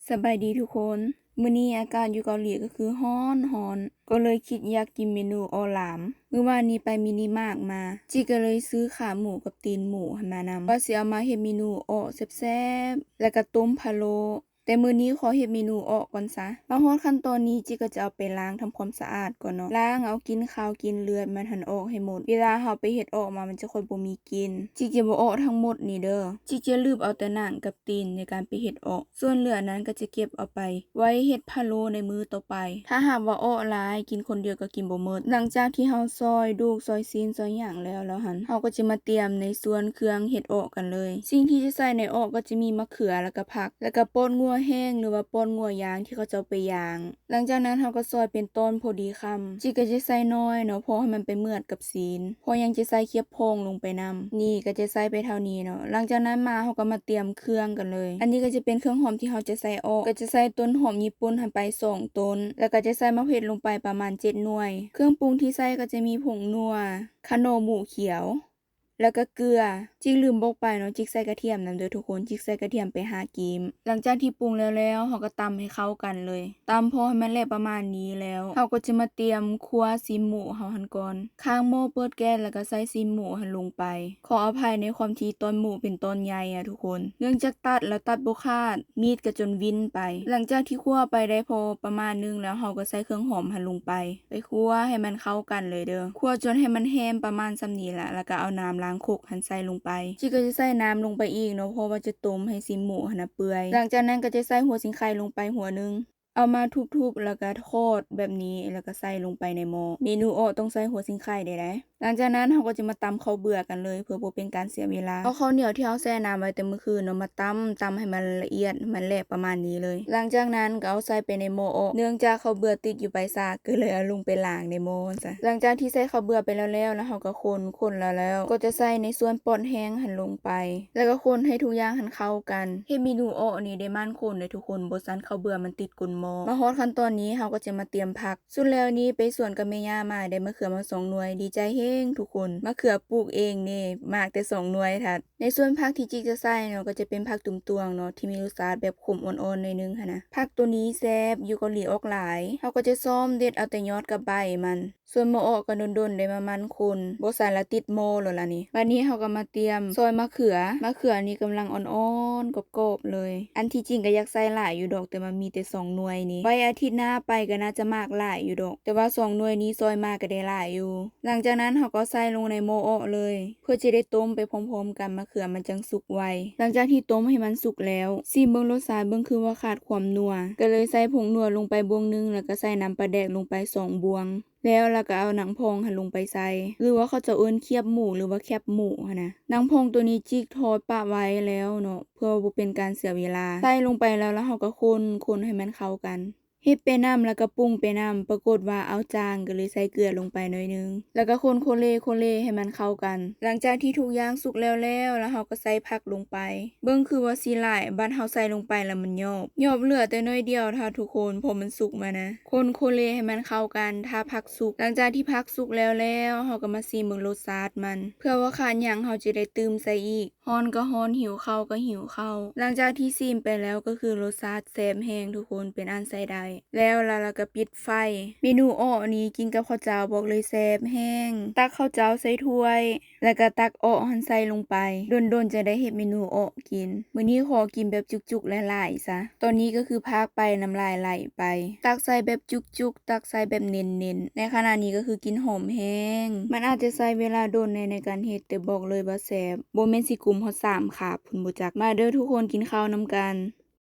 สบายดีทุกคนมื้อนี้อากาศอยู่เกาหลีก็คือร้อนก็เลยคิดอยากกินเมนูออหลามมื้อวานนี้ไปมินิมาร์ทมาจิก็เลยซื้อขาหมูกับตีนหมูมานำว่าสิเอามาเฮ็ดเมนูออแซ่บๆแล้วก็ต้มพะโล้แต่มื้อนี้ขอเฮ็ดเมนูออก่อนซะมาฮอดขั้นตอนนี้จิก็จะเอาไปล้างทำความสะอาดก่อนเนาะล้างเอากินคาวกินเลือดมันหันออกให้หมดเวลาเฮาไปเฮ็ดออกมามันจะค่อยบ่มีกินจิจะบ่ออกทั้งหมดนี่เด้อจิจะลืมเอาแต่หนังกับตีนในการไปเฮ็ดออกส่วนเหลือนั้นก็จะเก็บเอาไปไว้เฮ็ดพะโล้ในมื้อต่อไปถ้าหากว่าออกหลายกินคนเดียวก็กินบ่หมดหลังจากที่เฮาซอยดูกซอยซีนซอยหยังแล้วหันเฮาก็จะมาเตรียมในส่วนเครื่องเฮ็ดออกกันเลยสิ่งที่จะใส่ในออกก็จะมีมะเขือแล้วก็ผักแล้วก็ป่นงัวแห้งหรือว่าป่นงัวยางที่เขาจะเอาไปย่างหลังจากนั้นเฮาก็ซอยเป็นต้นพอดีคำจิก็จะใส่น้อยเนาะเพราะให้มันไปเหมือดกับซีนพอยังจะใส่เคียบโพงลงไปนำนี่ก็จะใส่ไปเท่านี้เนาะหลังจากนั้นมาเฮาก็มาเตรียมเครื่องกันเลยอันนี้ก็จะเป็นเครื่องหอมที่เฮาจะใส่ออกก็จะใส่ต้นหอมญี่ปุ่นหันไป2ต้นแล้วก็จะใส่มะเขือลงไปประมาณ7หน่วยเครื่องปรุงที่ใส่ก็จะมีผงนัวคาโนหมูเขียวแล้วก็เกลือจิกลืมบอกไปเนาะจิกใส่กระเทียมนำเด้อทุกคนจิกใส่กระเทียมไป5กีมหลังจากที่ปรุงแล้วเฮาก็ตำให้เข้ากันเลยตำพอให้มันละประมาณนี้แล้วเฮาก็จะมาเตรียมคั่วซีหมูเฮาหั่นก่อนข้างหม้อเปิดแก๊สแล้วก็ใส่ซีหมูหั่นลงไปขออภัยในความที่ต้นหมูเป็นต้นใหญ่ทุกคนเนื่องจากตัดแล้วตัดบ่ขาดมีดก็จนวินไปหลังจากที่คั่วไปได้พอประมาณนึงแล้วเฮาก็ใส่เครื่องหอมหั่นลงไปคั่วให้มันเข้ากันเลยเด้อคั่วจนให้มันแห้งประมาณส่ำนี้ละแล้วก็เอาน้ำล้างคกหั่นใส่ลงไปจิก็จะใส่น้ำลงไปอีกเนาะเพราะว่าจะต้มให้ซีหมูหั่นเปื่อยหลังจากนั้นก็จะใส่หัวสิงไข่ลงไปหัวนึงเอามาทุบๆแล้วก็ทอดแบบนี้แล้วก็ใส่ลงไปในหม้อเมนูออต้องใส่หัวสิงไข่ได้หลังจากนั้นเฮาก็จะมาตำข้าวเบื่อกันเลยเพื่อบ่เป็นการเสียเวลาเอาข้าวเหนียวที่เฮาแช่น้ำไว้แต่มื้อคืนเนาะมาตำให้มันละเอียดมันแหลกประมาณนี้เลยหลังจากนั้นก็เอาใส่ไปในหม้ออเนื่องจากข้าวเบื่อติดอยู่ใบซากก็เลยเอาลงไปล้างในหม้อซะหลังจากที่ใส่ข้าวเบื่อไปแล้วเฮาก็คนแล้วก็จะใส่ในส่วนป่นแห้งหั่นลงไปแล้วก็คนให้ทุกอย่างหั่นเข้ากันเฮ็ดเมนูออนี่ได้มั่นคนเลยทุกคนบ่ซั้นข้าวเบื่อมันติดก้นหม้อมาฮอดขั้นตอนนี้เฮาก็จะมาเตรียมผักสุดแล้วนี้ไปสวนกับแม่ย่ามาได้มะเขือมา2หน่วยดีใจแฮงทุกคนมะเขือปลูกเองนี่มากแต่2หน่วยทัดในส่วนผักที่จิกจะใส่เนาะก็จะเป็นผักตุ้มตวงเนาะที่มีรสชาติแบบขมอ่อนๆหน่อยนึงหั่นนะผักตัวนี้แซ่บอยู่เกาหลีออกหลายเฮาก็จะซ้อมเด็ดเอาแต่ยอดกับใบมันส่วนหม้อออกก็ดนๆได้มามันคนบ่ใส่ละติดหม้อแล้วล่ะนี่บัดนี้เฮาก็มาเตรียมซอยมะเขือนี่กำลังอ่อนๆกรอบๆเลยอันที่จริงก็อยากใส่หลายอยู่ดอกแต่มันมีแต่2หน่วยนี้ไว้อาทิตย์หน้าไปก็น่าจะมากหลายอยู่ดอกแต่ว่า2หน่วยนี้ซอยมาก็ได้หลายอยู่หลังจากนั้นเฮาก็ใส่ลงในหม้อออกเลยเพื่อจะได้ต้มไปพร้อมๆกันมะเขือมันจังสุกไวหลังจากที่ต้มให้มันสุกแล้วซิมเบิ่งรสชาติเบิ่งคือว่าขาดความนัวก็เลยใส่ผงนัวลงไปบวงนึงแล้วก็ใส่น้ำปลาแดกลงไป2บวงแล้วก็เอาหนังพองหั่นลงไปใส่หรือว่าเขาจะเอิ้นเคียบหมูหรือว่าแคบหมูหั่นนะหนังพองตัวนี้จิกทอดปะไว้แล้วเนาะเพื่อบ่เป็นการเสียเวลาใส่ลงไปแล้วเฮาก็คนให้มันเข้ากันเฮ็ดไปนำแล้วก็ปรุงไปนำปรากฏว่าเอาจางก็เลยใส่เกลือลงไปหน่อยนึงแล้วก็คนโคเลให้มันเข้ากันหลังจากที่ทุกอย่างสุกแล้วเฮาก็ใส่ผักลงไปเบิ่งคือว่าสิหลายบัดเฮาใส่ลงไปแล้วมันยอบเหลือแต่น้อยเดียวถ้าทุกคนพอมันสุกมานะคนโคเลให้มันเข้ากันถ้าผักสุกหลังจากที่ผักสุกแล้วเฮาก็มาชิมเบิ่งรสชาติมันเพื่อว่าขาดหยังเฮาจะได้เติมใส่อีกฮ้อนก็ฮ้อนหิวข้าวก็หิวข้าวหลังจากที่ชิมไปแล้วก็คือรสชาติแซ่บแฮงทุกคนเป็นอันใช้ได้แล้วก็ปิดไฟเมนูอ้อนี้กินกับข้าวเจ้าบอกเลยแซ่บแห้งตักข้าวเจ้าใส่ถ้วยแล้วก็ตักอ้อหั่นใส่ลงไปดนๆจะได้เฮ็ดเมนูอ้อกินมื้อนี้ขอกินแบบจุกๆหลายๆซะตอนนี้ก็คือพากไปน้ำลายไหลไปตักใส่แบบจุกๆตักใส่แบบเน้นๆในขณะนี้ก็คือกินหอมแห้งมันอาจจะใช้เวลาโดนในการเฮ็ดแต่บอกเลยว่าแซ่บบ่แม่นสิกุมฮอด3คาบพุ่นบ่จักมาเด้อทุกคนกินข้าวนำกัน